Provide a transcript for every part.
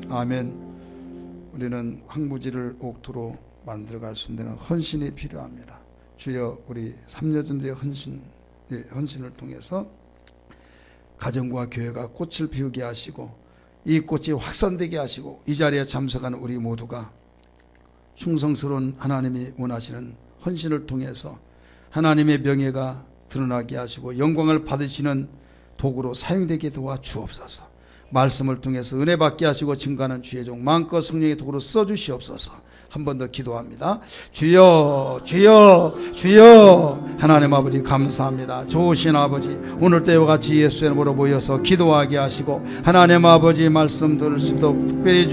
아멘. 우리는 황무지를 옥토로 만들어갈 수 있는 헌신이 필요합니다. 주여, 우리 삼여전도의 헌신을 통해서 가정과 교회가 꽃을 피우게 하시고 이 꽃이 확산되게 하시고 이 자리에 참석하는 우리 모두가 충성스러운 하나님이 원하시는 헌신을 통해서 하나님의 명예가 드러나게 하시고 영광을 받으시는 도구로 사용되게 도와 주옵소서. 말씀을 통해서 은혜 받게 하시고 증거하는 주의 종 마음껏 성령의 도구로 써주시옵소서. 한 번 더 기도합니다. 주여, 주여, 주여. 하나님 아버지 감사합니다. 좋으신 아버지, 오늘 때와 같이 예수의 이름으로 모여서 기도하게 하시고 하나님 아버지 말씀 들을 수 있도록 특별히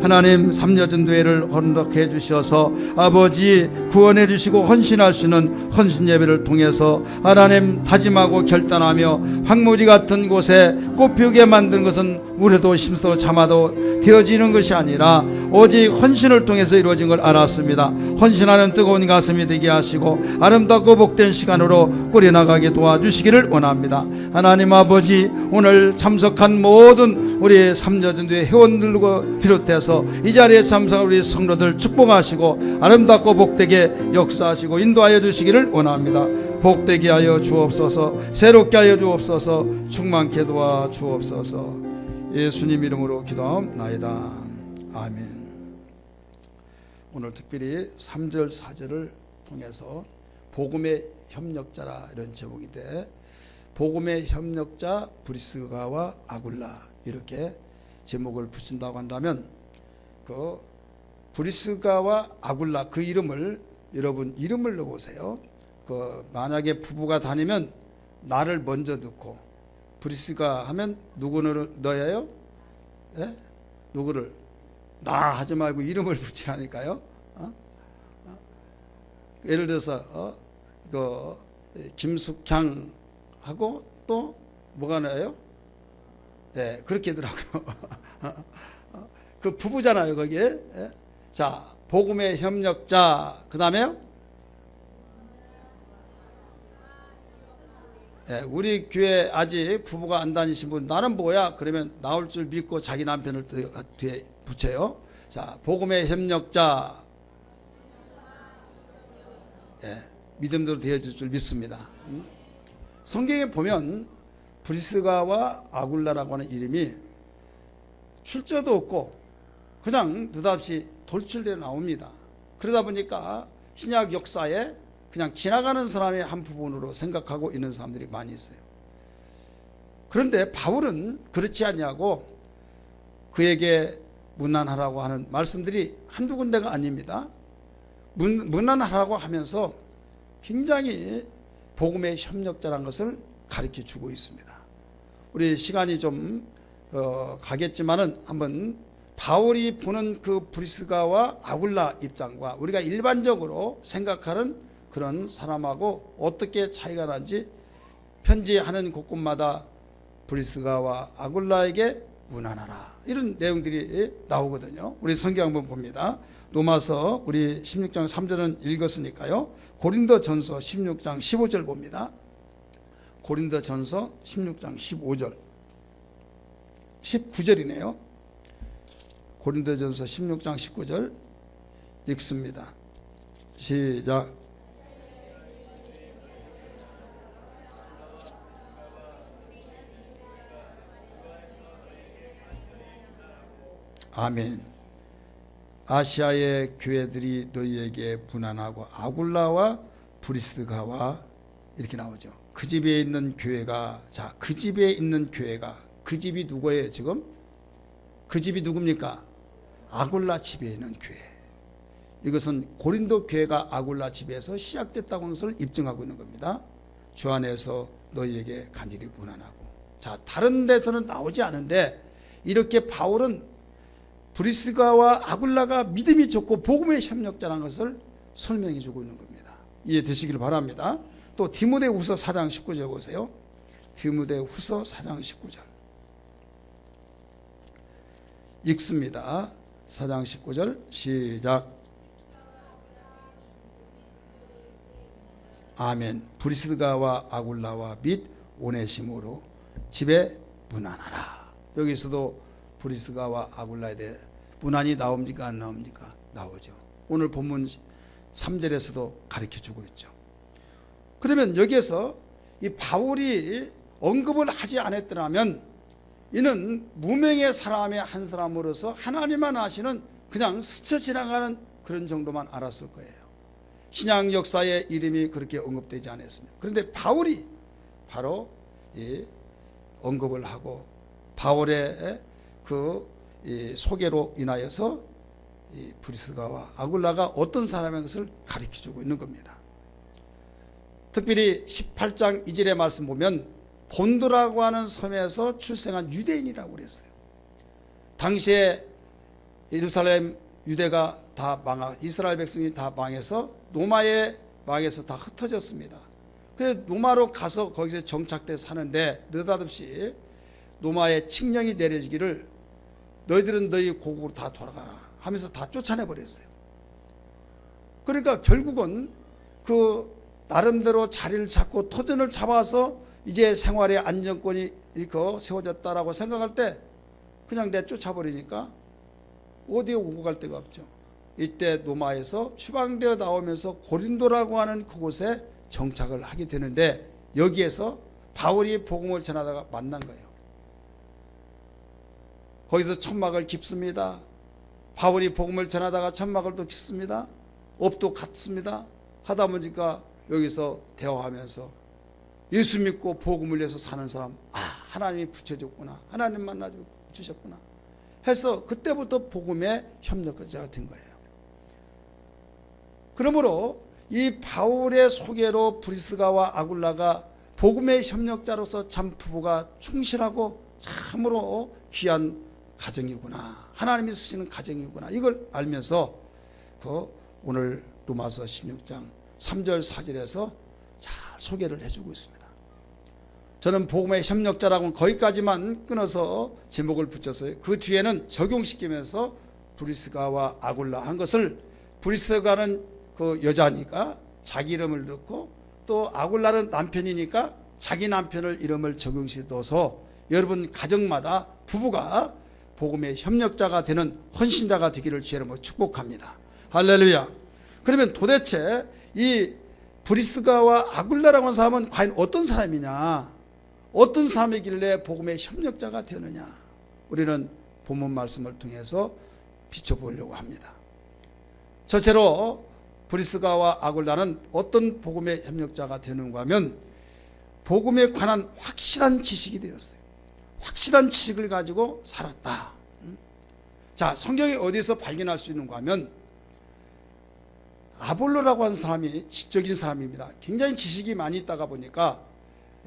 하나님 삼여전도회를 헌덕해 주셔서 아버지 구원해 주시고 헌신할 수 있는 헌신 예배를 통해서 하나님 다짐하고 결단하며 황무지 같은 곳에 꽃 피우게 만든 것은 우리도 심서도 참아도 되어지는 것이 아니라 오직 헌신을 통해서 이루어진 걸 알았습니다. 헌신하는 뜨거운 가슴이 되게 하시고 아름답고 복된 시간으로 꾸려나가게 도와주시기를 원합니다. 하나님 아버지, 오늘 참석한 모든 우리 삼여전도회 회원들과 비롯해서 이 자리에 참석한 우리 성도들 축복하시고 아름답고 복되게 역사하시고 인도하여 주시기를 원합니다. 복되게 하여 주옵소서. 새롭게 하여 주옵소서. 충만케 도와 주옵소서. 예수님 이름으로 기도하옵나이다. 아멘. 오늘 특별히 3절 4절을 통해서 복음의 협력자라 이런 제목인데, 복음의 협력자 브리스가와 아굴라 이렇게 제목을 붙인다고 한다면, 그 브리스가와 아굴라 그 이름을 여러분 이름을 넣어보세요. 그 만약에 부부가 다니면 나를 먼저 넣고 브리스가 하면 누구를 넣어야 해요? 예? 누구를? 나 하지 말고 이름을 붙이라니까요. 예를 들어서 김숙향 하고 또 뭐가 나요? 예, 그렇게 하더라고요. 그 부부잖아요, 거기에. 예? 자, 복음의 협력자. 그 다음에요? 예, 우리 교회 아직 부부가 안 다니신 분, 나는 뭐야? 그러면 나올 줄 믿고 자기 남편을 뒤에 붙여요. 자, 복음의 협력자. 예, 믿음대로 되어질 줄 믿습니다. 성경에 보면 브리스가와 아굴라라고 하는 이름이 출처도 없고 그냥 느닷없이 돌출되어 나옵니다. 그러다 보니까 신약 역사에 그냥 지나가는 사람의 한 부분으로 생각하고 있는 사람들이 많이 있어요. 그런데 바울은 그렇지 않냐고 그에게 문안하라고 하는 말씀들이 한두 군데가 아닙니다. 문안하라고 하면서 굉장히 복음의 협력자라는 것을 가르쳐 주고 있습니다. 우리 시간이 좀 가겠지만은 한번 바울이 보는 그 브리스가와 아굴라 입장과 우리가 일반적으로 생각하는 그런 사람하고 어떻게 차이가 나는지 편지하는 곳곳마다 브리스가와 아굴라에게 문안하라 이런 내용들이 나오거든요. 우리 성경 한번 봅니다. 로마서 우리 16장 3절은 읽었으니까요. 고린도전서 16장 15절 봅니다. 고린도전서 16장 15절 19절이네요. 고린도전서 16장 19절 읽습니다. 시작. 아멘. 아시아의 교회들이 너희에게 분한하고 아굴라와 브리스가와 이렇게 나오죠. 그 집에 있는 교회가, 자, 그 집에 있는 교회가, 그 집이 누구예요 지금? 그 집이 누굽니까? 아굴라 집에 있는 교회. 이것은 고린도 교회가 아굴라 집에서 시작됐다고 하는 것을 입증하고 있는 겁니다. 주 안에서 너희에게 간절히 분한하고. 자, 다른 데서는 나오지 않은데 이렇게 바울은 브리스가와 아굴라가 믿음이 좋고 복음의 협력자라는 것을 설명해 주고 있는 겁니다. 이해되시기를 바랍니다. 또 디모데후서 4장 19절 보세요. 디모데후서 4장 19절 읽습니다. 4장 19절 시작. 아멘. 브리스가와 아굴라와 및 오네시모로 집에 문안하라. 여기서도 브리스가와 아굴라에 대해 문안이 나옵니까 안 나옵니까? 나오죠. 오늘 본문 3절에서도 가르쳐주고 있죠. 그러면 여기에서 이 바울이 언급을 하지 않았더라면 이는 무명의 사람의 한 사람으로서 하나님만 아시는 그냥 스쳐 지나가는 그런 정도만 알았을 거예요. 신약 역사의 이름이 그렇게 언급되지 않았습니다. 그런데 바울이 바로 이 언급을 하고 바울의 그 소개로 인하여서 이 브리스가와 아굴라가 어떤 사람인 것을 가르쳐주고 있는 겁니다. 특별히 18장 2절의 말씀 보면 본도라고 하는 섬에서 출생한 유대인이라고 그랬어요. 당시에 예루살렘 유대가 다 이스라엘 백성이 다 망해서 노마의 망해서 다 흩어졌습니다. 그래서 노마로 가서 거기서 정착돼 사는데 느닷없이 노마의 칙령이 내려지기를 너희들은 너희 고국으로 다 돌아가라 하면서 다 쫓아내 버렸어요. 그러니까 결국은 그 나름대로 자리를 잡고 터전을 잡아서 이제 생활의 안정권이 세워졌다라고 생각할 때 그냥 내쫓아버리니까 어디에 오고 갈 데가 없죠. 이때 노마에서 추방되어 나오면서 고린도라고 하는 그곳에 정착을 하게 되는데 여기에서 바울이 복음을 전하다가 만난 거예요. 거기서 천막을 깁습니다. 바울이 복음을 전하다가 천막을 또 깁습니다. 업도 갖습니다. 하다 보니까 여기서 대화하면서 예수 믿고 복음을 위해서 사는 사람, 하나님이 붙여줬구나, 하나님 만나주고 주셨구나 해서 그때부터 복음의 협력자가 된 거예요. 그러므로 이 바울의 소개로 브리스가와 아굴라가 복음의 협력자로서 참 부부가 충실하고 참으로 귀한 가정이구나, 하나님이 쓰시는 가정이구나, 이걸 알면서 오늘 로마서 16장 3절 4절에서 잘 소개를 해주고 있습니다. 저는 복음의 협력자라고는 거기까지만 끊어서 제목을 붙였어요. 그 뒤에는 적용시키면서 브리스가와 아굴라 한 것을, 브리스가는 그 여자니까 자기 이름을 넣고 또 아굴라는 남편이니까 자기 남편을 이름을 적용시켜서 여러분 가정마다 부부가 복음의 협력자가 되는 헌신자가 되기를 주의 이름으로 축복합니다. 할렐루야. 그러면 도대체 이 브리스가와 아굴라라고 하는 사람은 과연 어떤 사람이냐, 어떤 사람이길래 복음의 협력자가 되느냐, 우리는 본문 말씀을 통해서 비춰보려고 합니다. 첫째로 브리스가와 아굴라는 어떤 복음의 협력자가 되는가 하면 복음에 관한 확실한 지식이 되었어요. 확실한 지식을 가지고 살았다. 자, 성경에 어디서 발견할 수 있는가 하면 아볼로라고 하는 사람이 지적인 사람입니다. 굉장히 지식이 많이 있다가 보니까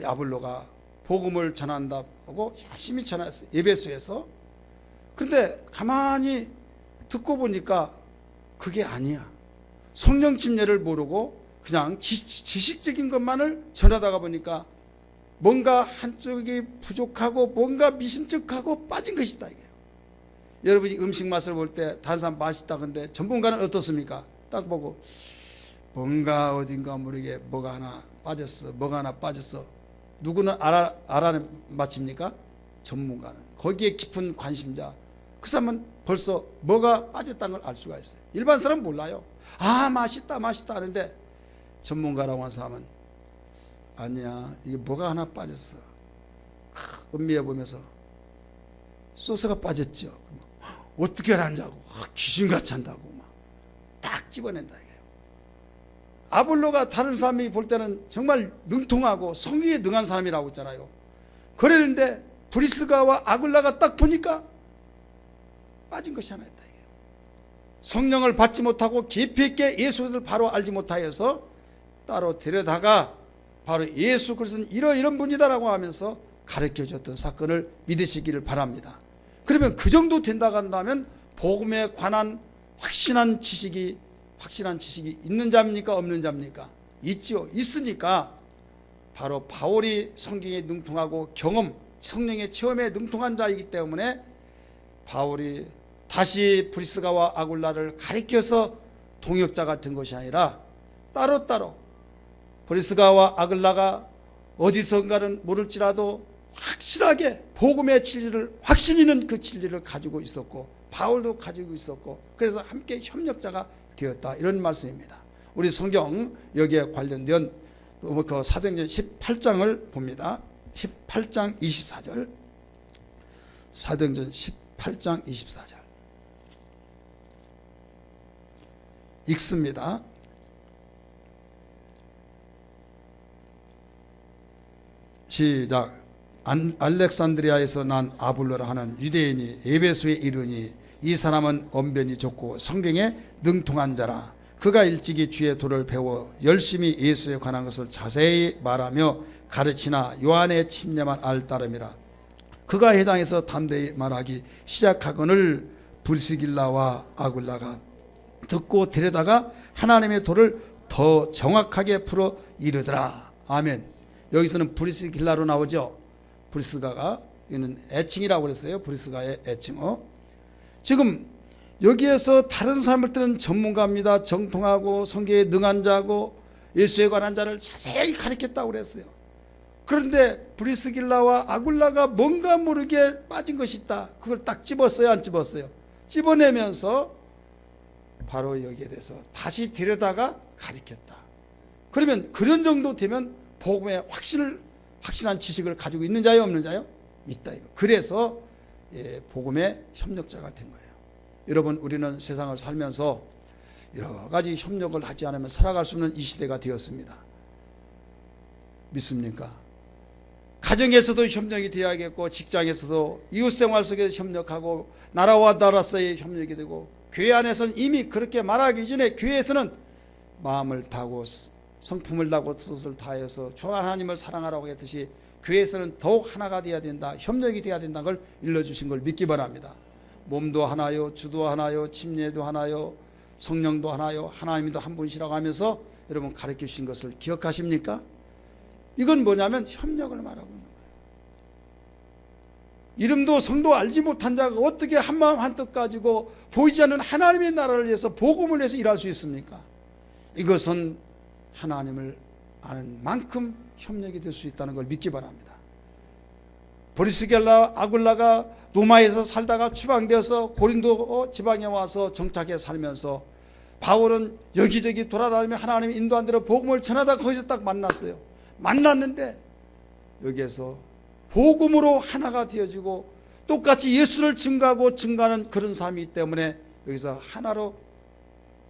아볼로가 복음을 전한다고 열심히 전했어요, 에베소에서. 그런데 가만히 듣고 보니까 그게 아니야. 성령 침례를 모르고 그냥 지식적인 것만을 전하다가 보니까 뭔가 한쪽이 부족하고 뭔가 미심쩍하고 빠진 것이 있다 이게요. 여러분이 음식 맛을 볼 때 다른 사람 맛있다 근데 전문가는 어떻습니까? 딱 보고 뭔가 어딘가 모르게 뭐가 하나 빠졌어, 뭐가 하나 빠졌어. 누구는 알아는 맞춥니까? 전문가는, 거기에 깊은 관심자, 그 사람은 벌써 뭐가 빠졌다는 걸 알 수가 있어요. 일반 사람은 몰라요. 맛있다 맛있다 하는데 전문가라고 하는 사람은 아니야, 이게 뭐가 하나 빠졌어. 음미해 보면서 소스가 빠졌죠. 어떻게 하냐고 귀신같이 한다고 막 딱 집어낸다 이게요. 아볼로가 다른 사람이 볼 때는 정말 능통하고 성경에 능한 사람이라고 했잖아요. 그랬는데 브리스가와 아굴라가 딱 보니까 빠진 것이 하나 있다 이게요. 성령을 받지 못하고 깊이 있게 예수 그리스도를 바로 알지 못하여서 따로 데려다가 바로 예수 그리스도는 이런 분이다라고 하면서 가르쳐줬던 사건을 믿으시기를 바랍니다. 그러면 그 정도 된다고 한다면 복음에 관한 확실한 지식이 있는 자입니까 없는 자입니까? 있죠. 있으니까 바로 바울이 성경에 능통하고 성령의 체험에 능통한 자이기 때문에 바울이 다시 브리스가와 아굴라를 가리켜서 동역자가 된 것이 아니라 따로따로 브리스가와 아굴라가 어디선가는 모를지라도 확실하게 복음의 진리를, 확신 있는 그 진리를 가지고 있었고 바울도 가지고 있었고, 그래서 함께 협력자가 되었다, 이런 말씀입니다. 우리 성경 여기에 관련된 그 사도행전 18장을 봅니다. 18장 24절. 사도행전 18장 24절 읽습니다. 시작. 알렉산드리아에서 난 아볼로라 하는 유대인이 에베소에 이르니 이 사람은 언변이 좋고 성경에 능통한 자라. 그가 일찍이 주의 도를 배워 열심히 예수에 관한 것을 자세히 말하며 가르치나 요한의 침례만 알 따름이라. 그가 해당해서 담대히 말하기 시작하거늘 브리스길라와 아굴라가 듣고 데려다가 하나님의 도를 더 정확하게 풀어 이르더라. 아멘. 여기서는 브리스길라로 나오죠. 브리스가가, 이는 애칭이라고 그랬어요. 브리스가의 애칭. 지금 여기에서 다른 사람을 때는 전문가입니다. 정통하고 성경에 능한 자고 예수에 관한 자를 자세히 가르쳤다고 그랬어요. 그런데 브리스길라와 아굴라가 뭔가 모르게 빠진 것이 있다. 그걸 딱 집었어요, 안 집었어요? 집어내면서 바로 여기에 대해서 다시 데려다가 가르쳤다. 그러면 그런 정도 되면 복음의 확신한 지식을 가지고 있는 자요, 없는 자요? 있다. 이거. 그래서 복음의 협력자가 된 거예요. 여러분, 우리는 세상을 살면서 여러 가지 협력을 하지 않으면 살아갈 수 없는 이 시대가 되었습니다. 믿습니까? 가정에서도 협력이 되어야겠고, 직장에서도 이웃생활 속에서 협력하고, 나라와 나라 사이에 협력이 되고, 교회 안에서는 이미 그렇게 말하기 전에 교회에서는 마음을 다하고 성품을 다하고 뜻을 다해서 주 하나님을 사랑하라고 했듯이 교회에서는 더욱 하나가 되어야 된다, 협력이 되어야 된다는 걸 일러주신 걸 믿기 바랍니다. 몸도 하나요, 주도 하나요, 침례도 하나요, 성령도 하나요, 하나님도 한 분이시라고 하면서 여러분 가르쳐 주신 것을 기억하십니까? 이건 뭐냐면 협력을 말하고 있는 거예요. 이름도 성도 알지 못한 자가 어떻게 한마음 한뜻 가지고 보이지 않는 하나님의 나라를 위해서, 복음을 위해서 일할 수 있습니까? 이것은 하나님을 아는 만큼 협력이 될 수 있다는 걸 믿기 바랍니다. 브리스길라 아굴라가 로마에서 살다가 추방되어서 고린도 지방에 와서 정착해 살면서 바울은 여기저기 돌아다니며 하나님의 인도한 대로 복음을 전하다가 거기서 딱 만났어요. 만났는데 여기에서 복음으로 하나가 되어지고 똑같이 예수를 증거하고 증거하는 그런 삶이기 때문에 여기서 하나로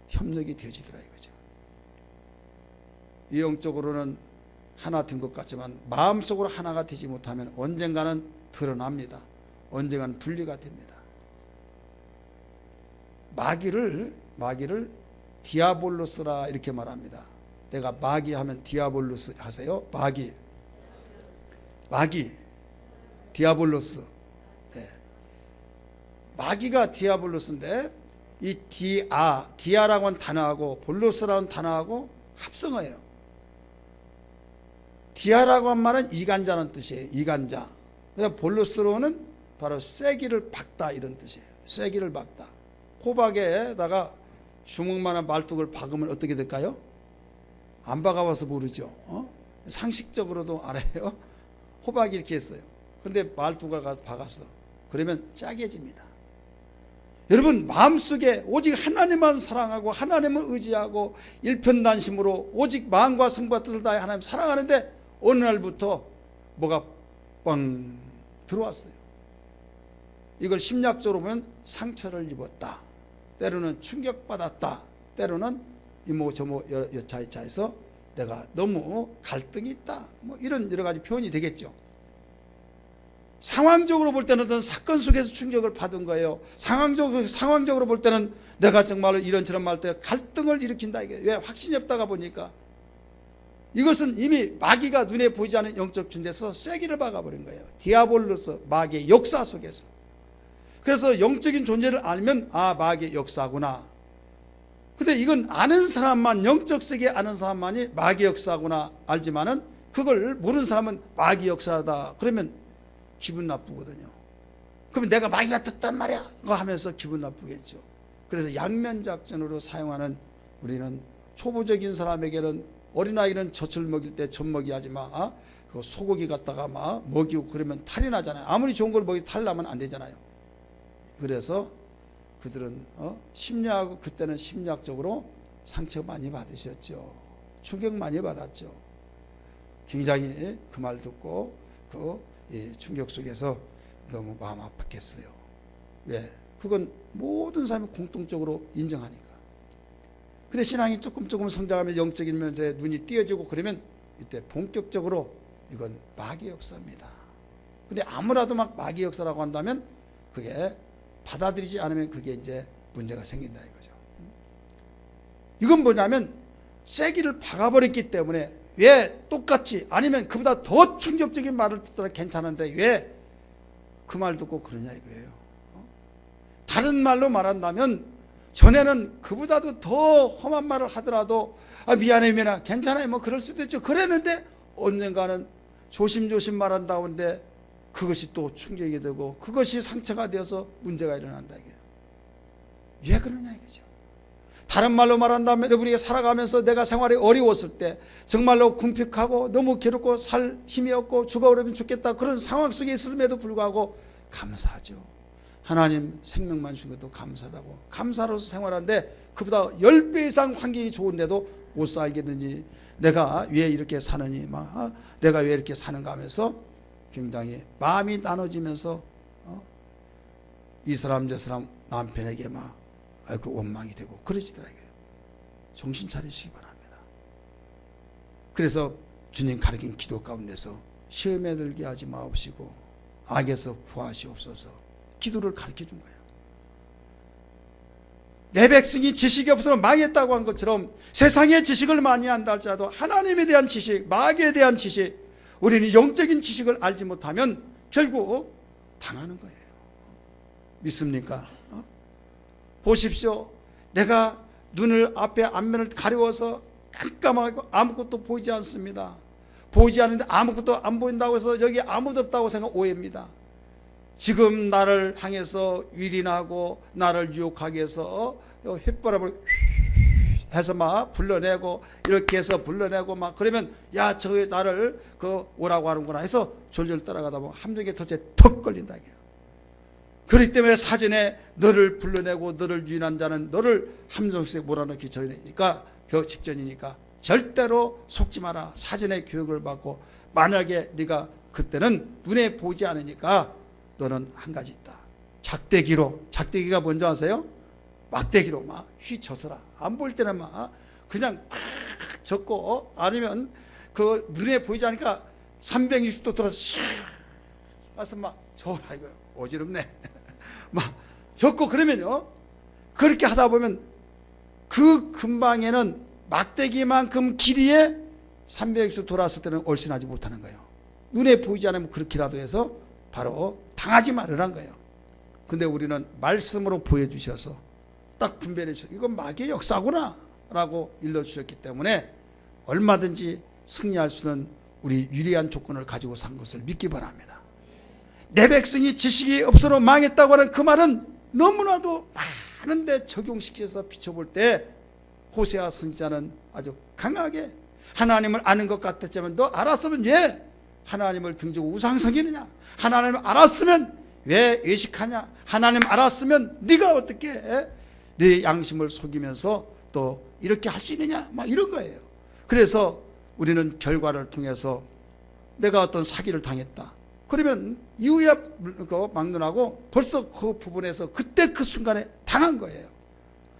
협력이 되어지더라 이거죠. 영적으로는 하나 된 것 같지만 마음속으로 하나가 되지 못하면 언젠가는 드러납니다. 언젠가는 분리가 됩니다. 마귀를 디아볼로스라 이렇게 말합니다. 내가 마귀 하면 디아볼로스 하세요. 마귀 디아볼로스. 네. 마귀가 디아볼로스인데 이 디아라고 하는 단어하고 볼로스라는 단어하고 합성어예요. 디아라고 한 말은 이간자는 뜻이에요. 이간자. 그래서 볼로스로는 바로 쐐기를 박다 이런 뜻이에요. 쐐기를 박다. 호박에다가 주먹만한 말뚝을 박으면 어떻게 될까요? 안 박아봐서 모르죠. 상식적으로도 알아요. 호박이 이렇게 했어요. 그런데 말뚝을 가서 박았어. 그러면 짜게집니다. 여러분, 마음속에 오직 하나님만 사랑하고 하나님을 의지하고 일편단심으로 오직 마음과 성과 뜻을 다해 하나님 사랑하는데 어느 날부터 뭐가 뻥 들어왔어요. 이걸 심리학적으로 보면 상처를 입었다, 때로는 충격받았다, 때로는 이모 저모 여차여차해서 내가 너무 갈등이 있다, 뭐 이런 여러 가지 표현이 되겠죠. 상황적으로 볼 때는 어떤 사건 속에서 충격을 받은 거예요. 상황적으로 볼 때는 내가 정말로 이런저런 말 때 갈등을 일으킨다. 이게 왜? 확신이 없다가 보니까. 이것은 이미 마귀가 눈에 보이지 않는 영적 존재에서 쐐기를 박아버린 거예요. 디아볼로스, 마귀의 역사 속에서. 그래서 영적인 존재를 알면 마귀의 역사구나. 근데 이건 아는 사람만, 영적 세계 아는 사람만이 마귀의 역사구나 알지만은 그걸 모르는 사람은 마귀의 역사다 그러면 기분 나쁘거든요. 그러면 내가 마귀가 떴단 말이야 그거 하면서 기분 나쁘겠죠. 그래서 양면작전으로 사용하는, 우리는 초보적인 사람에게는 어린아이는 젖을 먹일 때 젖먹이 하지 마. 그 소고기 갖다가 막 먹이고 그러면 탈이 나잖아요. 아무리 좋은 걸 먹이 탈 나면 안 되잖아요. 그래서 그들은 심리학, 그때는 심리학적으로 상처 많이 받으셨죠. 충격 많이 받았죠. 굉장히 그 말 듣고 그 충격 속에서 너무 마음 아팠겠어요. 왜? 그건 모든 사람이 공통적으로 인정하니까. 근데 신앙이 조금 성장하면 영적인 면에 눈이 띄어지고 그러면 이때 본격적으로 이건 마귀의 역사입니다. 근데 아무라도 막 마귀의 역사라고 한다면 그게 받아들이지 않으면 그게 이제 문제가 생긴다 이거죠. 이건 뭐냐면 쐐기를 박아버렸기 때문에 왜 똑같이 아니면 그보다 더 충격적인 말을 듣더라 괜찮은데 왜 그 말 듣고 그러냐 이거예요. 다른 말로 말한다면 전에는 그보다도 더 험한 말을 하더라도 미안해 괜찮아요 뭐 그럴 수도 있죠. 그랬는데 언젠가는 조심조심 말한다는데 그것이 또 충격이 되고 그것이 상처가 되어서 문제가 일어난다 이게. 왜 그러냐 이거죠. 다른 말로 말한다면 우리가 살아가면서 내가 생활이 어려웠을 때 정말로 궁핍하고 너무 괴롭고 살 힘이 없고 죽어버리면 좋겠다 그런 상황 속에 있음에도 불구하고 감사하죠. 하나님 생명만 주신 것도 감사하다고 감사로서 생활하는데 그보다 10배 이상 환경이 좋은데도 못 살겠느니 내가 왜 이렇게 사느니 내가 왜 이렇게 사는가 하면서 굉장히 마음이 나눠지면서 이 사람 저 사람 남편에게 그 원망이 되고 그러시더라고요. 정신 차리시기 바랍니다. 그래서 주님 가르친 기도 가운데서 시험에 들게 하지 마옵시고 악에서 구하시옵소서 기도를 가르쳐 준 거예요. 내 백성이 지식이 없어서 망했다고 한 것처럼 세상의 지식을 많이 한다 할지라도 하나님에 대한 지식, 마귀에 대한 지식, 우리는 영적인 지식을 알지 못하면 결국 당하는 거예요. 믿습니까? 보십시오. 내가 눈을 앞에 앞면을 가려워서 깜깜하고 아무것도 보이지 않습니다. 보이지 않는데 아무것도 안 보인다고 해서 여기 아무도 없다고 생각 오해입니다. 지금 나를 향해서 위린하고 나를 유혹하게 해서 휘바람을 해서 불러내고 이렇게 해서 불러내고 그러면 야 저기 나를 오라고 하는구나 해서 졸졸 따라가다 보면 함정에 덫에 턱 걸린다 이게요. 그렇기 때문에 사전에 너를 불러내고 너를 유인한 자는 너를 함정 속에 몰아넣기 전이니까 그 직전이니까 절대로 속지 마라. 사전에 교육을 받고 만약에 네가 그때는 눈에 보이지 않으니까 너는 한 가지 있다. 작대기가 뭔지 아세요? 막대기로 휘쳐서라. 안 보일 때는 그냥 막 젓고 아니면 그 눈에 보이지 않으니까 360도 돌아서 샥 와서 저라 이거 어지럽네. 젓고 그러면요. 그렇게 하다 보면 그 근방에는 막대기만큼 길이에 360도 돌았을 때는 얼씬하지 못하는 거예요. 눈에 보이지 않으면 그렇게라도 해서 바로 당하지 말으란 거예요. 근데 우리는 말씀으로 보여주셔서 딱 분별해 주셔서 이건 마귀의 역사구나 라고 일러주셨기 때문에 얼마든지 승리할 수 있는 우리 유리한 조건을 가지고 산 것을 믿기 바랍니다. 내 백성이 지식이 없어서 망했다고 하는 그 말은 너무나도 많은데 적용시켜서 비춰볼 때 호세아 선지자는 아주 강하게 하나님을 아는 것 같았지만 너 알았으면 왜 하나님을 등지고 우상성이느냐, 하나님을 알았으면 왜 외식하냐, 하나님 알았으면 네가 어떻게 네 양심을 속이면서 또 이렇게 할 수 있느냐 이런 거예요. 그래서 우리는 결과를 통해서 내가 어떤 사기를 당했다 그러면 이후에 막론하고 벌써 그 부분에서 그때 그 순간에 당한 거예요.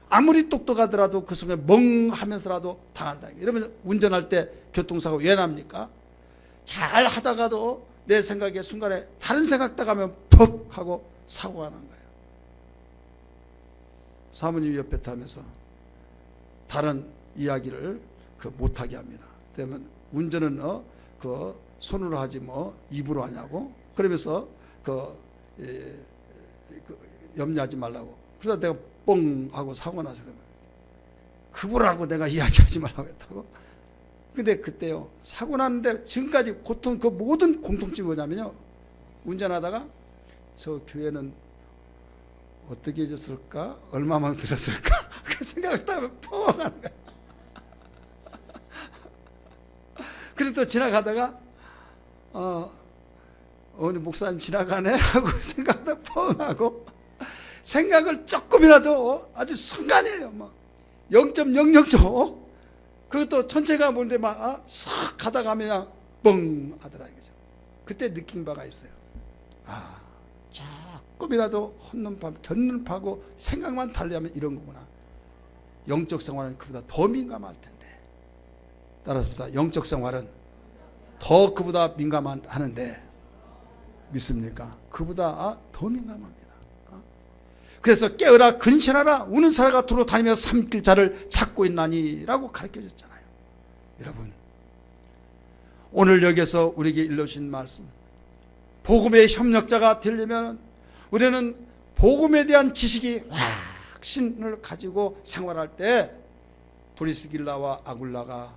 아무리 똑똑하더라도 그 순간에 멍하면서라도 당한다. 이러면 운전할 때 교통사고 왜 납니까? 잘 하다가도 내 생각에 순간에 다른 생각 따가면 퍽 하고 사고가 난 거예요. 사모님 옆에 타면서 다른 이야기를 못하게 합니다. 그러면 운전은 손으로 하지 입으로 하냐고 그러면서 염려하지 말라고. 그래서 내가 뻥 하고 사고 나서 그러면 그거라고 내가 이야기하지 말라고 했다고. 근데 그때요 사고 났는데 지금까지 고통 그 모든 공통점이 뭐냐면요, 운전하다가 저 교회는 어떻게 해줬을까, 얼마만 들었을까 그 생각을 딱 하면 펑 하는 거야. 그래도 지나가다가 어느 목사님 지나가네 하고 생각하다 펑 하고, 생각을 조금이라도 아주 순간이에요. 막 0.00초, 그것도 천체가 뭔데 막 싹 가다가 그냥 뻥 하더라 이거죠. 그때 느낀 바가 있어요. 조금이라도 견눈 파고 생각만 달리하면 이런 거구나. 영적 생활은 그보다 더 민감할 텐데. 따라서 영적 생활은 더 그보다 민감하는데, 믿습니까? 그보다 더 민감합니다. 그래서 깨어라 근신하라, 우는 사람과 두루 다니며 삼킬 자를 찾고 있나니 라고 가르쳐줬잖아요. 여러분, 오늘 여기서 우리에게 일러주신 말씀, 복음의 협력자가 되려면 우리는 복음에 대한 지식이 확신을 가지고 생활할 때 브리스길라와 아굴라가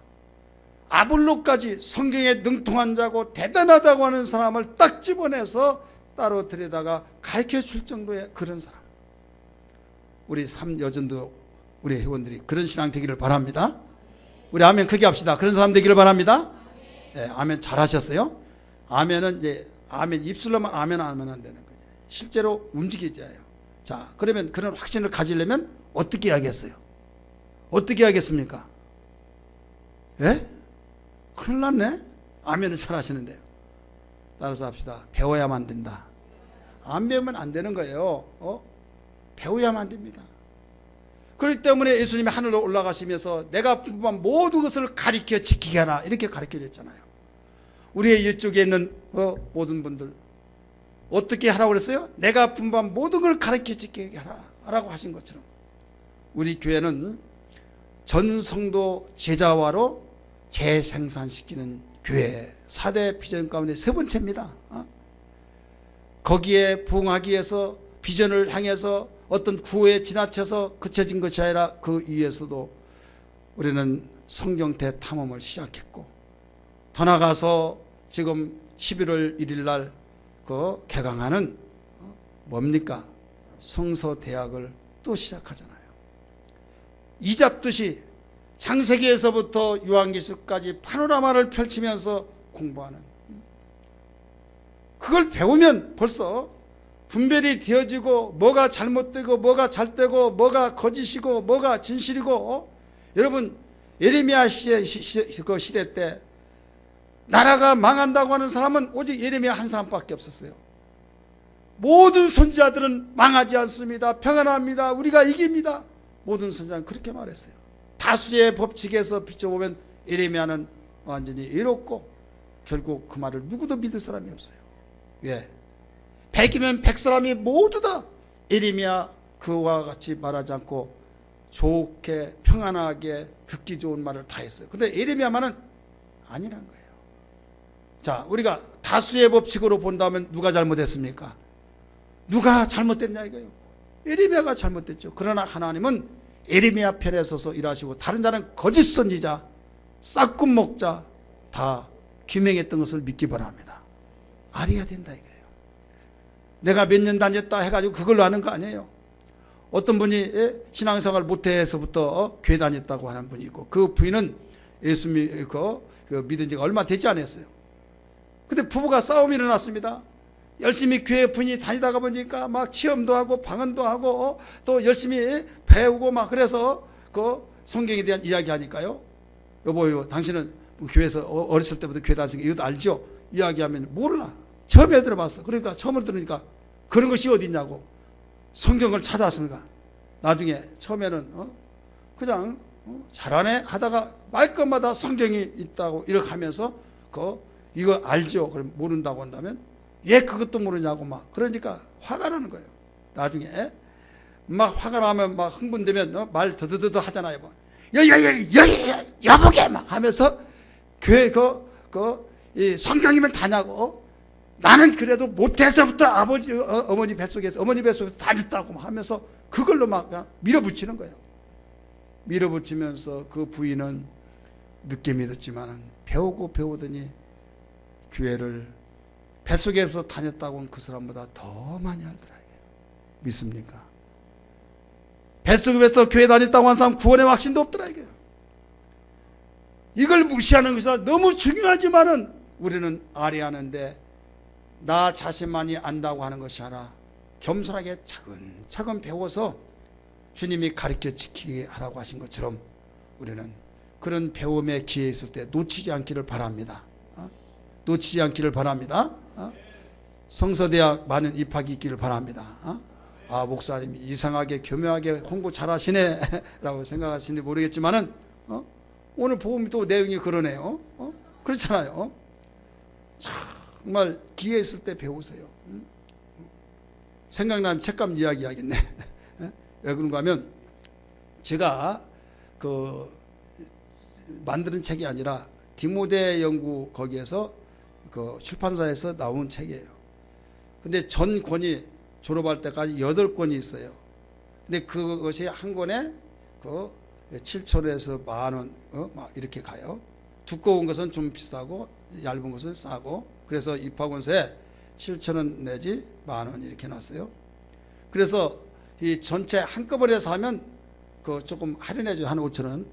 아볼로까지 성경에 능통한 자고 대단하다고 하는 사람을 딱 집어내서 따로 들여다가 가르쳐줄 정도의 그런 사람. 우리 삼여전도 우리 회원들이 그런 신앙 되기를 바랍니다. 우리 아멘 크게 합시다. 그런 사람 되기를 바랍니다. 네, 아멘 잘하셨어요. 아멘은 이제 아멘 입술로만 아멘 하면 안 되는 거예요. 실제로 움직이져야 해요. 자, 그러면 그런 확신을 가지려면 어떻게 해야겠어요? 어떻게 하겠습니까? 예? 큰일 났네. 아멘을 잘 하시는데요. 따라서 합시다. 배워야만 된다. 안 배우면 안 되는 거예요. 배워야만 됩니다. 그렇기 때문에 예수님이 하늘로 올라가시면서 내가 분부한 모든 것을 가리켜 지키게 하라, 이렇게 가르쳐 줬잖아요. 우리의 이쪽에 있는 모든 분들 어떻게 하라고 그랬어요? 내가 분부한 모든 걸 가르쳐 지키게 하라고 하신 것처럼 우리 교회는 전 성도 제자화로 재생산시키는 교회 4대 비전 가운데 세 번째입니다. 거기에 부응하기 위해서 비전을 향해서 어떤 구호에 지나쳐서 그쳐진 것이 아니라 그 위에서도 우리는 성경태 탐험을 시작했고, 더 나가서 지금 11월 1일 날 그 개강하는 뭡니까? 성서대학을 또 시작하잖아요. 이 잡듯이 창세기에서부터 요한계시까지 파노라마를 펼치면서 공부하는, 그걸 배우면 벌써 분별이 되어지고 뭐가 잘못되고 뭐가 잘되고 뭐가 거짓이고 뭐가 진실이고. 여러분, 예레미야 그 시대 때 나라가 망한다고 하는 사람은 오직 예레미야 한 사람밖에 없었어요. 모든 선지자들은 망하지 않습니다. 평안합니다. 우리가 이깁니다. 모든 선지자는 그렇게 말했어요. 다수의 법칙에서 비춰보면 예레미야는 완전히 외롭고 결국 그 말을 누구도 믿을 사람이 없어요. 왜? 100이면 100사람이 모두 다 예레미야 그와 같이 말하지 않고 좋게 평안하게 듣기 좋은 말을 다 했어요. 근데 예레미야만은 아니란 거예요. 자, 우리가 다수의 법칙으로 본다면 누가 잘못했습니까? 누가 잘못됐냐 이거예요. 예레미야가 잘못됐죠. 그러나 하나님은 예레미야 편에 서서 일하시고 다른 자는 거짓 선지자, 싹군 목자 다 규명했던 것을 믿기 바랍니다. 알아야 된다 이거예요. 내가 몇 년 다녔다 해가지고 그걸로 하는 거 아니에요. 어떤 분이 신앙생활 못해서부터 교회 다녔다고 하는 분이 있고, 그 부인은 예수 믿은 지가 얼마 되지 않았어요. 근데 부부가 싸움이 일어났습니다. 열심히 교회 분이 다니다가 보니까 막 체험도 하고 방언도 하고 또 열심히 배우고 막, 그래서 그 성경에 대한 이야기 하니까요. 여보요, 당신은 교회에서 어렸을 때부터 교회 다니니까 이것도 알죠? 이야기하면 몰라. 처음에 들어봤어. 그러니까 처음으로 들으니까 그런 것이 어디 있냐고 성경을 찾아왔습니다. 나중에 처음에는 그냥 잘하네 하다가 말끝마다 성경이 있다고 이렇게 하면서 이거 알죠? 그럼 모른다고 한다면 왜 그것도 모르냐고 막 그러니까 화가 나는 거예요. 나중에 막 화가 나면 막 흥분되면 말 더더더 하잖아요. 여보게 막 하면서 교회 이 성경이면 다냐고. 나는 그래도 못해서부터 어머니 뱃속에서 다녔다고 하면서 그걸로 막 밀어붙이는 거예요. 밀어붙이면서 그 부인은 늦게 믿었지만 배우고 배우더니 교회를 뱃속에서 다녔다고 한 그 사람보다 더 많이 알더라고요. 믿습니까? 뱃속에서 교회 다녔다고 한 사람 구원의 확신도 없더라고요. 이걸 무시하는 것이 너무 중요하지만은 우리는 아뢰하는데 나 자신만이 안다고 하는 것이 아니라 겸손하게 차근차근 배워서 주님이 가르쳐 지키게 하라고 하신 것처럼 우리는 그런 배움의 기회 있을 때 놓치지 않기를 바랍니다. 놓치지 않기를 바랍니다. 성서대학 많은 입학이 있기를 바랍니다. 목사님이 이상하게 교묘하게 홍보 잘하시네 라고 생각하시는지 모르겠지만은 오늘 복음 또 내용이 그러네요. 그렇잖아요. 정말 기회 있을 때 배우세요. 생각나면 책감 이야기하겠네. 왜 그런가 하면 제가 그 만드는 책이 아니라 디모데 연구 거기에서 그 출판사에서 나온 책이에요. 근데 전 권이 졸업할 때까지 8권이 있어요. 근데 그것이 한 권에 그 7,000원에서 10,000원 막 이렇게 가요. 두꺼운 것은 좀 비싸고 얇은 것은 싸고, 그래서 입학원서에 7,000원 내지 10,000원 이렇게 놨어요. 그래서 이 전체 한꺼번에 사면 그 조금 할인해줘요. 한 5,000원.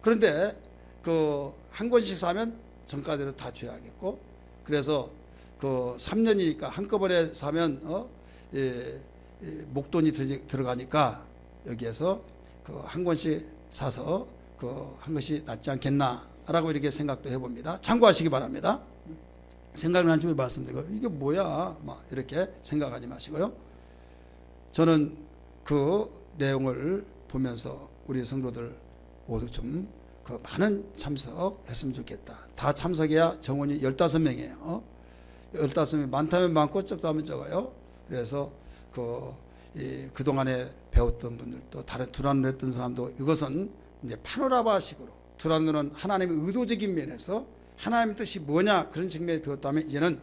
그런데 그 한 권씩 사면 정가대로 다 줘야겠고, 그래서 그 3년이니까 한꺼번에 사면 목돈이 들어가니까 여기에서 그 한 권씩 사서 그 한 것이 낫지 않겠나라고 이렇게 생각도 해봅니다. 참고하시기 바랍니다. 생각난 좀 말씀드리고 이게 뭐야 막 이렇게 생각하지 마시고요. 저는 그 내용을 보면서 우리 성도들 모두 좀 그 많은 참석했으면 좋겠다. 다 참석해야 정원이 15명이에요. 15명 많다면 많고 적다면 적어요. 그래서 그동안에 배웠던 분들도 다른 두란노 했던 사람도 이것은 이제 파노라마식으로, 두란노는 하나님의 의도적인 면에서 하나님의 뜻이 뭐냐 그런 측면에 배웠다면 이제는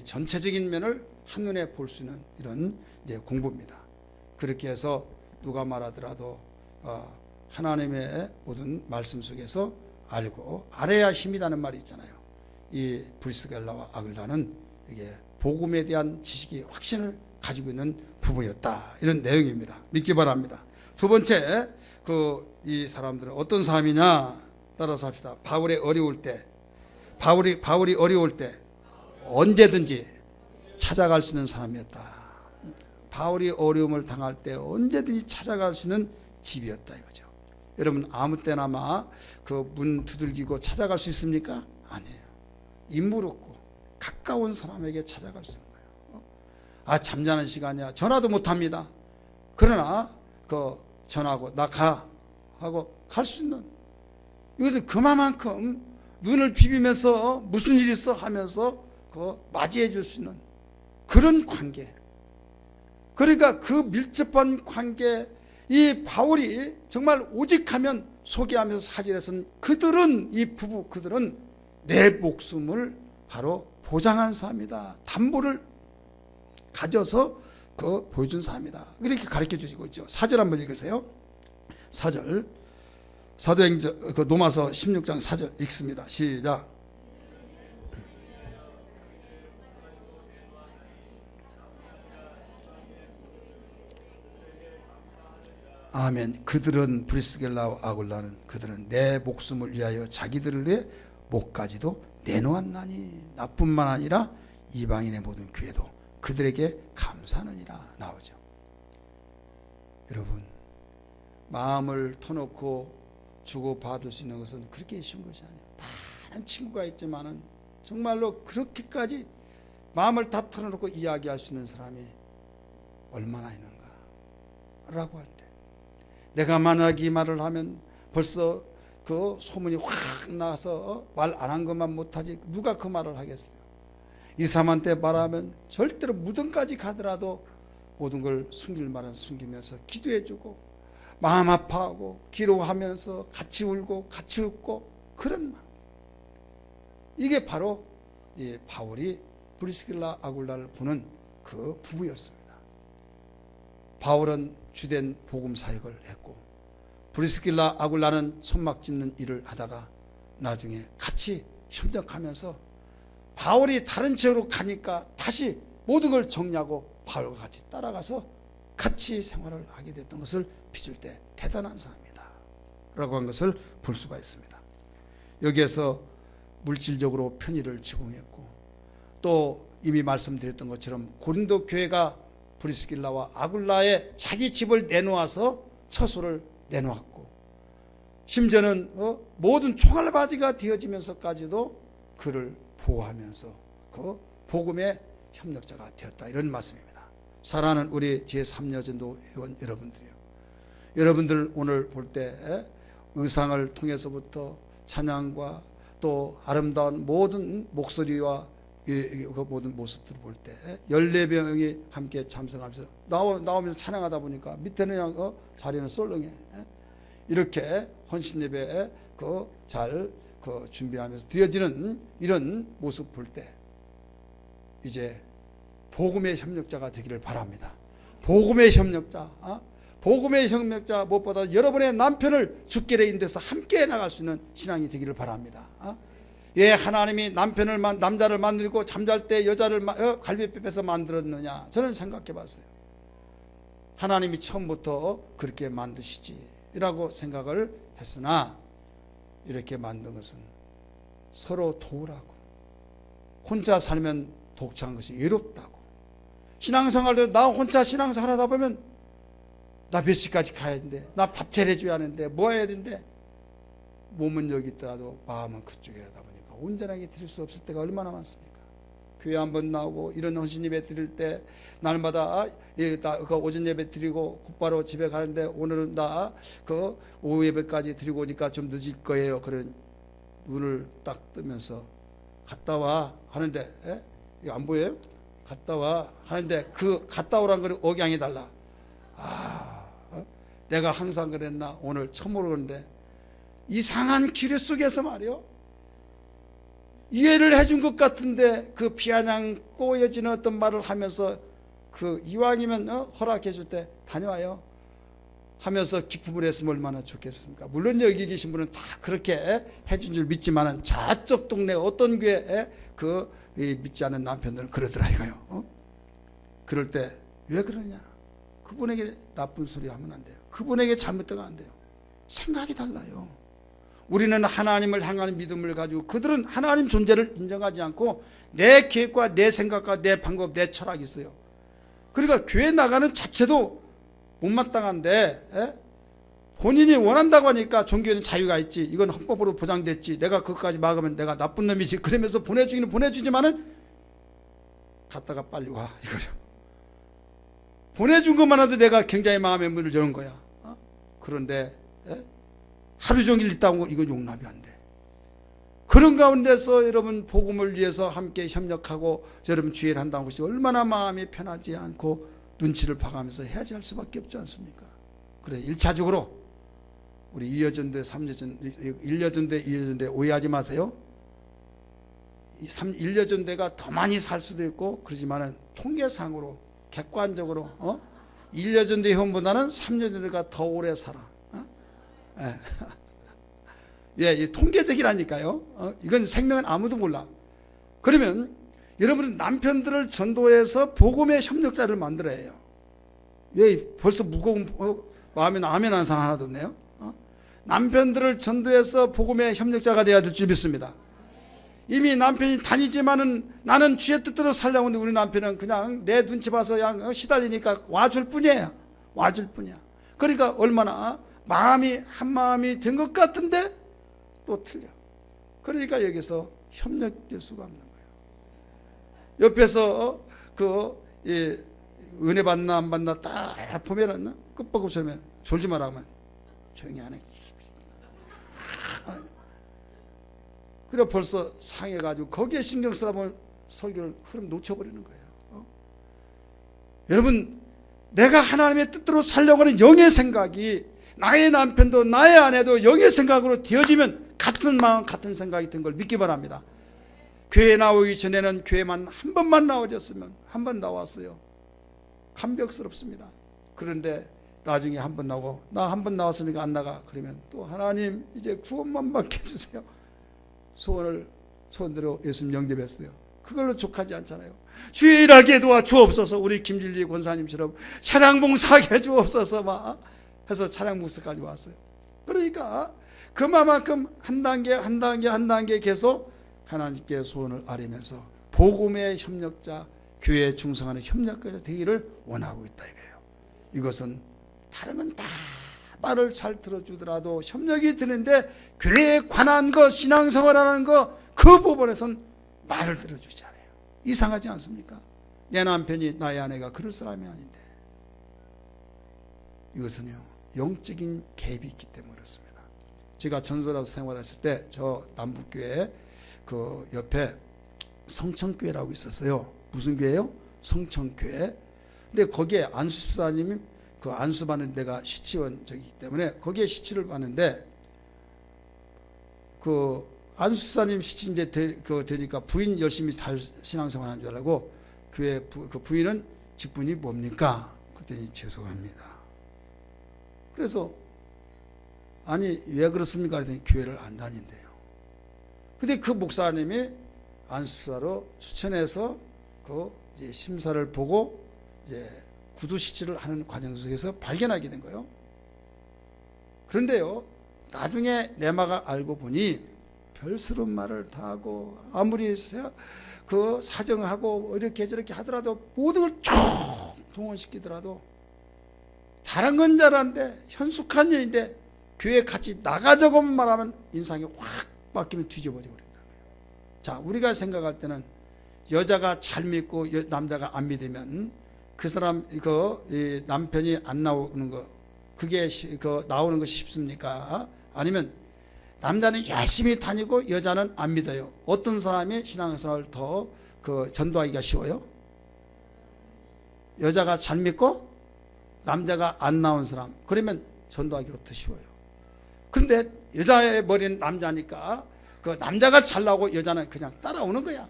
전체적인 면을 한눈에 볼 수 있는 이런 이제 공부입니다. 그렇게 해서 누가 말하더라도 하나님의 모든 말씀 속에서 알고 알아야 힘이라는 말이 있잖아요. 이 브리스길라와 아굴라는 이게 복음에 대한 지식이 확신을 가지고 있는 부부였다, 이런 내용입니다. 믿기 바랍니다. 두 번째, 이 사람들은 어떤 사람이냐 따라서 합시다. 바울이 어려울 때 언제든지 찾아갈 수 있는 사람이었다. 바울이 어려움을 당할 때 언제든지 찾아갈 수 있는 집이었다 이거죠. 여러분 아무 때나 그 문 두들기고 찾아갈 수 있습니까? 아니에요. 인물 없고 가까운 사람에게 찾아갈 수 있는 거예요. 잠자는 시간이야 전화도 못합니다. 그러나 전화하고 나 가 하고 갈 수 있는, 이것은 그만큼 눈을 비비면서 무슨 일이 있어 하면서 맞이해 줄 수 있는 그런 관계. 그러니까 그 밀접한 관계, 이 바울이 정말 오직하면 소개하면서 사진에서는 그들은 내 목숨을 바로 보장하는 사람이다. 담보를 가져서 보여준 사람이다. 이렇게 가르쳐 주시고 있죠. 4절 한번 읽으세요. 4절. 사도행전 로마서 16장 4절 읽습니다. 시작. 아멘. 그들은 브리스길라와 아굴라는 그들은 내 목숨을 위하여 자기들을 위해 목까지도 내놓았나니 나뿐만 아니라 이방인의 모든 교회도 그들에게 감사하느니라 나오죠. 여러분 마음을 터놓고 주고받을 수 있는 것은 그렇게 쉬운 것이 아니에요. 많은 친구가 있지만은 정말로 그렇게까지 마음을 다 터놓고 이야기할 수 있는 사람이 얼마나 있는가 라고 할 때, 내가 만약 이 말을 하면 벌써 그 소문이 확 나서 말 안 한 것만 못하지 누가 그 말을 하겠어요. 이 사람한테 말하면 절대로 무덤까지 가더라도 모든 걸 숨길 말은 숨기면서 기도해주고 마음 아파하고 기도하면서 같이 울고 같이 웃고 그런 마음. 이게 바로 바울이 브리스길라 아굴라를 보는 그 부부였습니다. 바울은 주된 복음 사역을 했고 브리스길라 아굴라는 손막 짓는 일을 하다가 나중에 같이 협력하면서 바울이 다른 지역으로 가니까 다시 모든 걸 정리하고 바울과 같이 따라가서 같이 생활을 하게 됐던 것을 비출 때 대단한 사람이다 라고 한 것을 볼 수가 있습니다. 여기에서 물질적으로 편의를 제공했고, 또 이미 말씀드렸던 것처럼 고린도 교회가 브리스길라와 아굴라에 자기 집을 내놓아서 처소를 내놓았고, 심지어는 모든 총알바지가 되어지면서까지도 그를 보호하면서 그 복음의 협력자가 되었다, 이런 말씀입니다. 사랑하는 우리 제3여전도 회원 여러분들이요, 여러분들 오늘 볼 때 의상을 통해서부터 찬양과 또 아름다운 모든 목소리와 그 모든 모습들을 볼 때 14명이 함께 참석하면서 나오면서 찬양하다 보니까 밑에는 그냥 자리는 썰렁해. 이렇게 헌신 예배에 잘 준비하면서 드려지는 이런 모습 볼 때 이제 복음의 협력자가 되기를 바랍니다. 복음의 협력자, 복음의 협력자, 무엇보다 여러분의 남편을 주께 인도해서 함께 나갈 수 있는 신앙이 되기를 바랍니다. 왜 하나님이 남자를 만들고 잠잘 때 여자를 갈비뼈에서 만들었느냐? 저는 생각해 봤어요. 하나님이 처음부터 그렇게 만드시지라고 생각을 했으나, 이렇게 만든 것은 서로 도우라고, 혼자 살면 독차한 것이 외롭다고, 신앙생활도 나 혼자 신앙생활 하다 보면 나 몇 시까지 가야 되는데, 나 밥 차려줘야 하는데, 뭐 해야 되는데, 몸은 여기 있더라도 마음은 그쪽에 하다 보니까 온전하게 드릴 수 없을 때가 얼마나 많습니까? 교회 한번 나오고 이런 헌신 예배 드릴 때 날마다 그 오전 예배 드리고 곧바로 집에 가는데, 오늘은 나 그 오후 예배까지 드리고 오니까 좀 늦을 거예요. 그런 눈을 딱 뜨면서 갔다 와 하는데, 이거 안 보여요? 갔다 와 하는데 그 갔다 오란 걸 억양해 달라. 내가 항상 그랬나? 오늘 처음으로 그런데 이상한 기류 속에서 말이요, 이해를 해준 것 같은데 그 비아냥 꼬여지는 어떤 말을 하면서 이왕이면 허락해 줄 때 다녀와요 하면서 기쁨을 했으면 얼마나 좋겠습니까? 물론 여기 계신 분은 다 그렇게 해준 줄 믿지만은 저쪽 동네 어떤 교회에 믿지 않은 남편들은 그러더라 이거요. 그럴 때 왜 그러냐? 그분에게 나쁜 소리 하면 안 돼요. 그분에게 잘못되면 안 돼요. 생각이 달라요. 우리는 하나님을 향하는 믿음을 가지고, 그들은 하나님 존재를 인정하지 않고 내 계획과 내 생각과 내 방법, 내 철학이 있어요. 그러니까 교회 나가는 자체도 못마땅한데, 본인이 원한다고 하니까 종교에는 자유가 있지, 이건 헌법으로 보장됐지, 내가 그것까지 막으면 내가 나쁜 놈이지, 그러면서 보내주기는 보내주지만은 갔다가 빨리 와 이거죠. 보내준 것만 해도 내가 굉장히 마음의 문을 여는 거야. 그런데 하루 종일 있다 온 이거 용납이 안 돼. 그런 가운데서 여러분 복음을 위해서 함께 협력하고 여러분 주의를 한다는 것이 얼마나 마음이 편하지 않고 눈치를 봐가면서 해야지 할 수밖에 없지 않습니까? 그래, 1차적으로 우리 2여전대 3여전 1여전대 2여전대 오해하지 마세요. 1여전대가 더 많이 살 수도 있고 그러지만은 통계상으로 객관적으로 1여전대 회원보다는 3여전대가 더 오래 살아. 예, 통계적이라니까요. 이건 생명은 아무도 몰라. 그러면 여러분은 남편들을 전도해서 복음의 협력자를 만들어야 해요. 왜 벌써 무거운 마음에 아멘 하는 사람 하나도 없네요. 남편들을 전도해서 복음의 협력자가 되어야 될 줄 믿습니다. 이미 남편이 다니지만은 나는 주의 뜻대로 살려고 하는데 우리 남편은 그냥 내 눈치 봐서 그냥 시달리니까 와줄 뿐이에요. 와줄 뿐이야. 그러니까 얼마나 마음이 한 마음이 된 것 같은데 또 틀려. 그러니까 여기서 협력될 수가 없는 거예요. 옆에서 은혜 받나 안 받나 딱 보면은 끝보고서면 졸지 마라 하면 조용히 안 해. 그래 벌써 상해가지고 거기에 신경 쓰다 보면 설교를 흐름 놓쳐버리는 거예요. 여러분, 내가 하나님의 뜻대로 살려고 하는 영의 생각이 나의 남편도 나의 아내도 영의 생각으로 되어지면 같은 마음 같은 생각이 된 걸 믿기 바랍니다. 교회 나오기 전에는 교회만 한 번만 나오셨으면 한 번 나왔어요. 감격스럽습니다. 그런데 나중에 한 번 나오고 나 한 번 나왔으니까 안 나가 그러면 또 하나님 이제 구원만 받게 해주세요. 소원대로 예수님 영접했어요. 그걸로 족하지 않잖아요. 주의 일하게 도와 주옵소서. 우리 김진리 권사님처럼 차량 봉사하게 해주옵소서 막 해서 차량 봉사까지 왔어요. 그러니까 그만큼 한 단계 계속 하나님께 소원을 아뢰면서 복음의 협력자, 교회에 충성하는 협력자 되기를 원하고 있다 이거예요. 이것은 다른 건 다 말을 잘 들어주더라도 협력이 드는데 교회에 관한 것, 신앙생활하는 것, 그 부분에선 말을 들어주지 않아요. 이상하지 않습니까? 내 남편이 나의 아내가 그럴 사람이 아닌데. 이것은요, 영적인 갭이 있기 때문에 그렇습니다. 제가 전설하우스 생활했을 때 저 남북교회 그 옆에 성천교회라고 있었어요. 무슨 교회요? 성천교회. 근데 거기에 안수사님이 그 안수 받는 데가 시치원적이기 때문에 거기에 시치를 받는데 그 안수사님 시치 이제 되니까 부인 열심히 잘 신앙생활하는 줄 알고 교회 그 부인은 직분이 뭡니까? 그랬더니 죄송합니다. 그래서 아니 왜 그렇습니까? 그랬더니 교회를 안 다닌대요. 근데 그 목사님이 안수사로 추천해서 그 이제 심사를 보고 이제 구두시치를 하는 과정 속에서 발견하게 된 거예요. 그런데요, 나중에 내마가 알고 보니 별스러운 말을 다 하고 아무리 그 사정하고 이렇게 저렇게 하더라도 모든 걸 쭉 동원시키더라도 다른 건 잘하는데 현숙한 여인데 교회 같이 나가자고만 말하면 인상이 확 바뀌면 뒤집어져 버린다는 거예요. 자, 우리가 생각할 때는 여자가 잘 믿고 남자가 안 믿으면 그 사람 남편이 안 나오는 거 그게 나오는 것이 쉽습니까? 아니면 남자는 열심히 다니고 여자는 안 믿어요. 어떤 사람이 신앙생활을 더 전도하기가 쉬워요? 여자가 잘 믿고 남자가 안 나온 사람, 그러면 전도하기로 더 쉬워요. 그런데 여자의 머리는 남자니까 그 남자가 잘 나오고 여자는 그냥 따라오는 거야.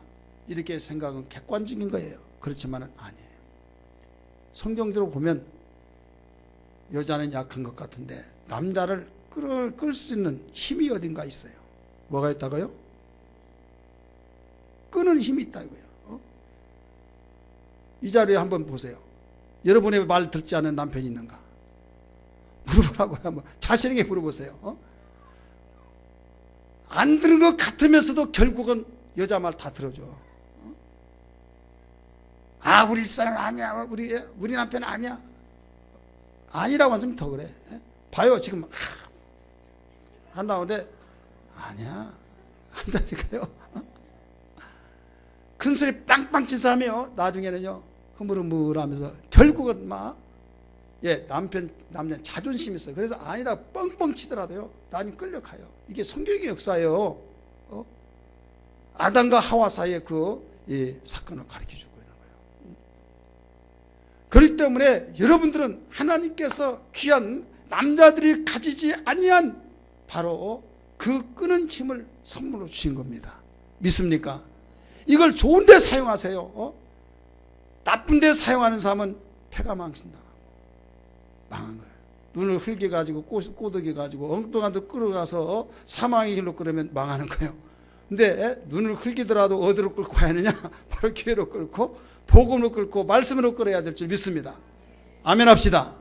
이렇게 생각은 객관적인 거예요. 그렇지만은 아니에요. 성경적으로 보면 여자는 약한 것 같은데 남자를 끌 수 있는 힘이 어딘가 있어요. 뭐가 있다고요? 끄는 힘이 있다 이거예요. 이 자리에 한번 보세요. 여러분의 말 듣지 않는 남편이 있는가? 물어보라고요. 한번 자신에게 물어보세요. 안 들은 것 같으면서도 결국은 여자 말 다 들어줘. 아, 우리 집사람 아니야. 우리 남편 아니야. 아니라고 하면 더 그래. 봐요. 지금 한다는데 아니야. 한다니까요. 큰 소리 빵빵 치사하며 나중에는요 흐물흐물하면서 결국은 남자 자존심 있어요. 그래서 아니다 뻥뻥 치더라도요 나중에 끌려가요. 이게 성경의 역사예요. 아담과 하와 사이의 이 사건을 가르쳐주고 있는 거예요. 그렇기 때문에 여러분들은 하나님께서 귀한 남자들이 가지지 아니한 바로 그 끄는 힘을 선물로 주신 겁니다. 믿습니까? 이걸 좋은 데 사용하세요. 나쁜 데 사용하는 사람은 패가 망친다. 망한 거예요. 눈을 흘겨가지고 꼬드겨가지고 엉뚱한 데 끌어가서 사망의 길로 끌으면 망하는 거예요. 근데 눈을 흘기더라도 어디로 끌고 가야 하느냐? 바로 교회로 끌고 복음으로 끌고 말씀으로 끌어야 될 줄 믿습니다. 아멘 합시다.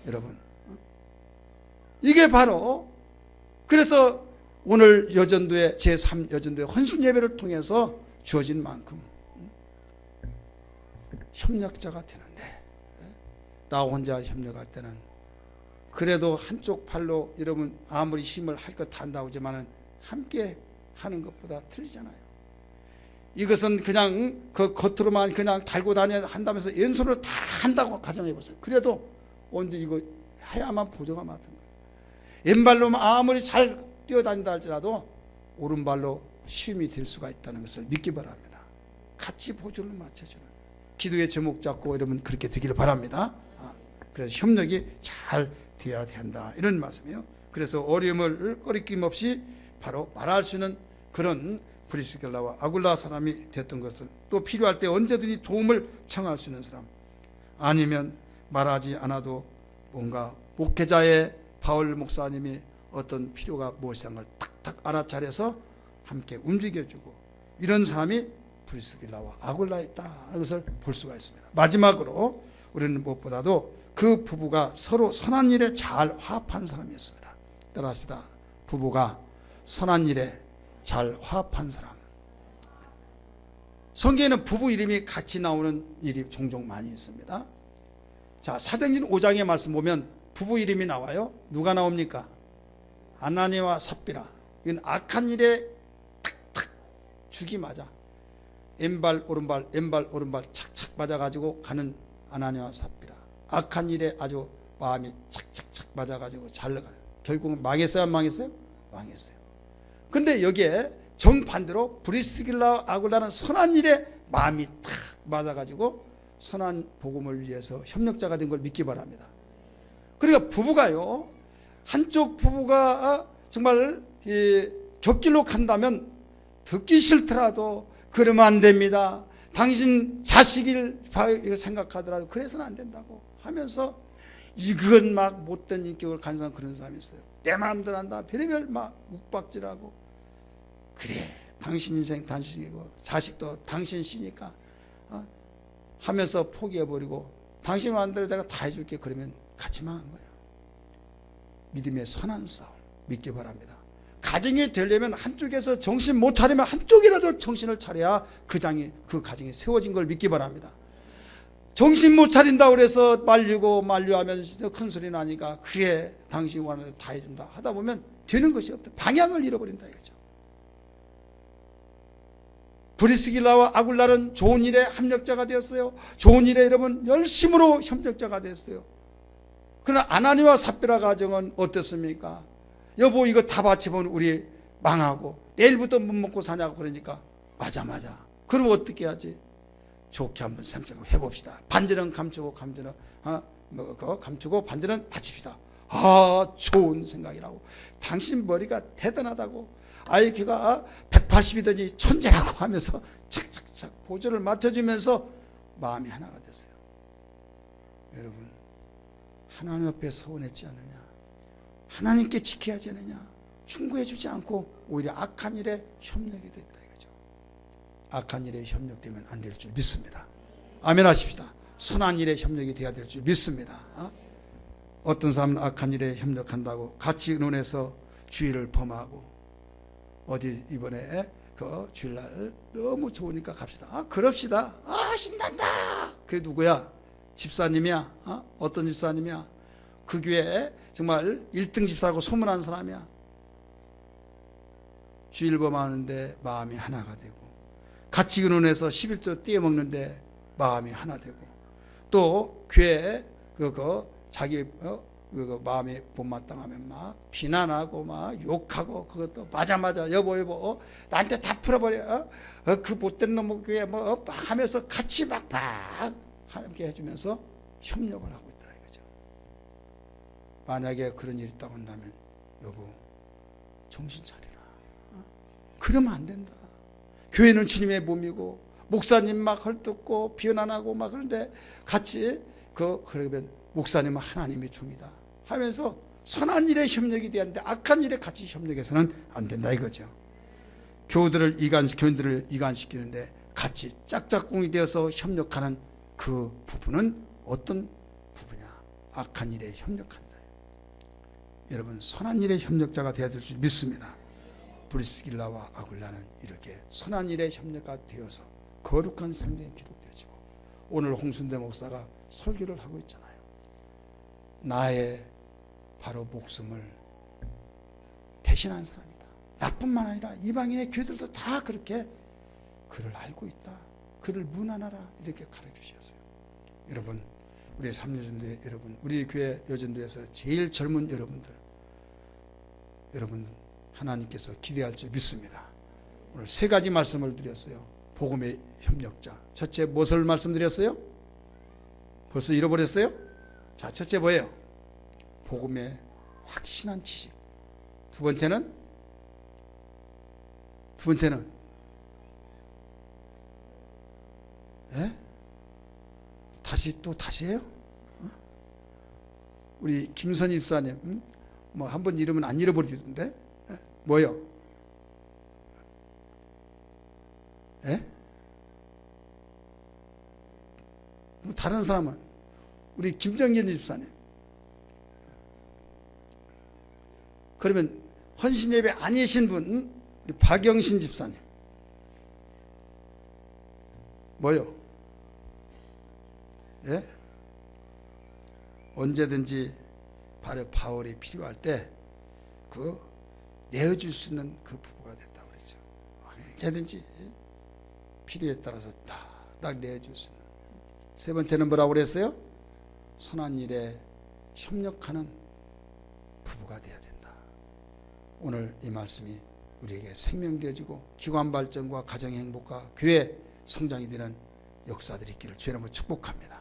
여러분, 이게 바로 그래서 오늘 여전도의 제3 여전도의 헌신 예배를 통해서 주어진 만큼 협력자가 되는데 나 혼자 협력할 때는 그래도 한쪽 팔로 여러분 아무리 힘을 할 것 한다고 하지만은 함께 하는 것보다 틀리잖아요. 이것은 그냥 그 겉으로만 그냥 달고 다녀 한다면서 왼손으로 다 한다고 가정해 보세요. 그래도 언제 이거 해야만 보조가 맡은 거예요. 왼발로만 아무리 잘 뛰어다닌다 할지라도 오른발로 쉼이 될 수가 있다는 것을 믿기 바랍니다. 같이 보조를 맞춰주는 기도의 제목 잡고 여러분 그렇게 되기를 바랍니다. 그래서 협력이 잘 돼야 된다 이런 말씀이에요. 그래서 어려움을 꺼리낌 없이 바로 말할 수 있는 그런 브리스길라와 아굴라 사람이 됐던 것을 또 필요할 때 언제든지 도움을 청할 수 있는 사람, 아니면 말하지 않아도 뭔가 목회자의 바울 목사님이 어떤 필요가 무엇이란 걸 탁탁 알아차려서 함께 움직여주고 이런 사람이 브리스길라와 아굴라에 있다는 것을 볼 수가 있습니다. 마지막으로 우리는 무엇보다도 그 부부가 서로 선한 일에 잘 화합한 사람이었습니다. 따라합시다. 부부가 선한 일에 잘 화합한 사람. 성경에는 부부 이름이 같이 나오는 일이 종종 많이 있습니다. 자, 사도행전 5장의 말씀 보면 부부 이름이 나와요. 누가 나옵니까? 아나니와 삽비라. 이건 악한 일에 탁탁 죽이 맞아. 왼발 오른발 왼발 오른발 착착 맞아가지고 가는 아나니와 삽비라. 악한 일에 아주 마음이 착착착 맞아가지고 잘 나가요. 결국은 망했어요, 안 망했어요? 망했어요. 근데 여기에 정반대로 브리스길라 아굴라는 선한 일에 마음이 탁 맞아가지고 선한 복음을 위해서 협력자가 된 걸 믿기 바랍니다. 그러니까 부부가요, 한쪽 부부가 정말 곁길로 간다면 듣기 싫더라도 그러면 안 됩니다. 당신 자식일 생각하더라도 그래서는 안 된다고 하면서 이건 막 못된 인격을 가진 그런 사람이 있어요. 내 마음대로 한다. 별의별 막 욱박질하고 그래 당신 인생 당신이고 자식도 당신 씨니까 하면서 포기해버리고 당신 마음대로 내가 다 해줄게 그러면 같이 망한 거예요. 믿음의 선한 싸움 믿기 바랍니다. 가정이 되려면 한쪽에서 정신 못 차리면 한쪽이라도 정신을 차려야 그 가정이 세워진 걸 믿기 바랍니다. 정신 못 차린다고 그래서 만류하면 큰 소리 나니까 그래 당신 원하는 다 해준다 하다 보면 되는 것이 없다. 방향을 잃어버린다 이거죠. 브리스길라와 아굴라는 좋은 일에 협력자가 되었어요. 좋은 일에 여러분 열심으로 협력자가 됐어요. 그러나 아나니와 삽비라 가정은 어땠습니까? 여보 이거 다 바치면 우리 망하고 내일부터 못 먹고 사냐고 그러니까 맞아 그럼 어떻게 하지? 좋게 한번 생각해 봅시다. 반절은 감추고 감추고 반절은 바칩시다. 아 좋은 생각이라고. 당신 머리가 대단하다고. IQ가 180이더니 천재라고 하면서 착착착 보조를 맞춰주면서 마음이 하나가 됐어요. 여러분 하나님 앞에 서운했지 않느냐? 하나님께 지켜야 하지 않느냐? 충고해 주지 않고 오히려 악한 일에 협력이 됐다 이거죠. 악한 일에 협력되면 안 될 줄 믿습니다. 아멘 하십시다. 선한 일에 협력이 돼야 될 줄 믿습니다. 어떤 사람은 악한 일에 협력한다고 같이 의논해서 주의를 범하고 어디 이번에 그 주일날 너무 좋으니까 갑시다. 그럽시다. 신난다. 그게 누구야? 집사님이야. 어떤 집사님이야? 그 교회 정말 1등 집사라고 소문난 사람이야. 주일 범하는데 마음이 하나가 되고 같이 의논해서 11조 떼어먹는데 마음이 하나 되고 또 교회에 자기 마음이 못마땅하면 막 비난하고 막 욕하고 그것도 맞아 여보 나한테 다 풀어버려 그 못된 놈의 교회 막 하면서 같이 막 함께 해주면서 협력을 하고 있더라 이거죠. 만약에 그런 일이 있다고 한다면 여보 정신 차리라. 그러면 안 된다. 교회는 주님의 몸이고 목사님 막 헐뜯고 비난하고 막 그런데 같이 그러면 목사님은 하나님의 종이다 하면서 선한 일에 협력이 돼야 하는데 악한 일에 같이 협력해서는 안 된다 이거죠. 교인들을 이간시키는데 같이 짝짝꿍이 되어서 협력하는 그 부부는 어떤 부부냐? 악한 일에 협력한다. 여러분 선한 일에 협력자가 되어야 될 줄 믿습니다. 브리스길라와 아굴라는 이렇게 선한 일에 협력가 되어서 거룩한 생명이 기록되어지고 오늘 홍순대 목사가 설교를 하고 있잖아요. 나의 바로 목숨을 대신한 사람이다. 나뿐만 아니라 이방인의 교회들도 다 그렇게 그를 알고 있다. 그를 문안하라 이렇게 가르치셨어요. 여러분 우리 삼여전도회 여러분 우리 교회 여전도에서 제일 젊은 여러분들 여러분 하나님께서 기대할 줄 믿습니다. 오늘 세 가지 말씀을 드렸어요. 복음의 협력자. 첫째 무엇을 말씀드렸어요? 벌써 잃어버렸어요? 자, 첫째 뭐예요? 복음의 확신한 지식. 두 번째는 예? 다시 해요? 우리 김선희 집사님 뭐 한 번 잃으면 안 잃어버리던데 뭐요? 예? 다른 사람은 우리 김정길 집사님 그러면 헌신예배 아니신 분 우리 박영신 집사님 뭐요? 예? 언제든지 바울이 필요할 때 그 내어줄 수 있는 그 부부가 됐다고 그랬죠. 언제든지 필요에 따라서 딱 내어줄 수 있는. 세 번째는 뭐라고 그랬어요? 선한 일에 협력하는 부부가 되어야 된다. 오늘 이 말씀이 우리에게 생명 되어지고 기관 발전과 가정의 행복과 교회 성장이 되는 역사들이 있기를 주의 이름으로 축복합니다.